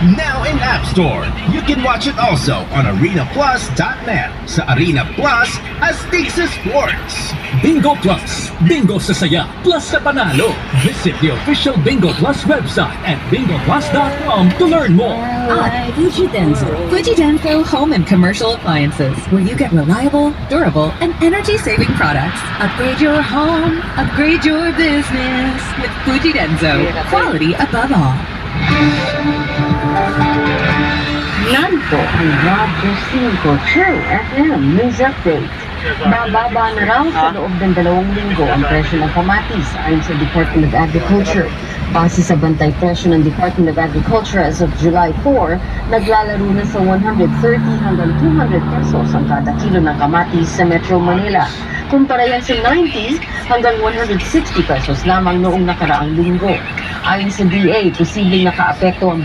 Now in App Store. You can watch it also on arenaplus.net. Sa Arena Plus, astig sa sports. Bingo Plus. Bingo sa saya. Plus sa panalo. Visit the official Bingo Plus website at bingoplus.com to learn more. At Fuji Denso. Fuji Denso Home and Commercial Appliances, where you get reliable, durable, and energy-saving products. Upgrade your home, upgrade your business with Fuji Denso. Quality above all. Yan po ang Radyo 5 True FM News Update. Bababa na raw sa loob ng 2 linggo ang presyo ng kamatis ayon sa Department of Agriculture. Base sa bantay presyo ng Department of Agriculture as of July 4, naglalaro na sa 130 hanggang 200 pesos ang kada kilo ng kamatis sa Metro Manila. Kumpara yan sa 90 hanggang 160 pesos lamang noong nakaraang linggo. Ayon sa DA, posibleng nakaapekto ang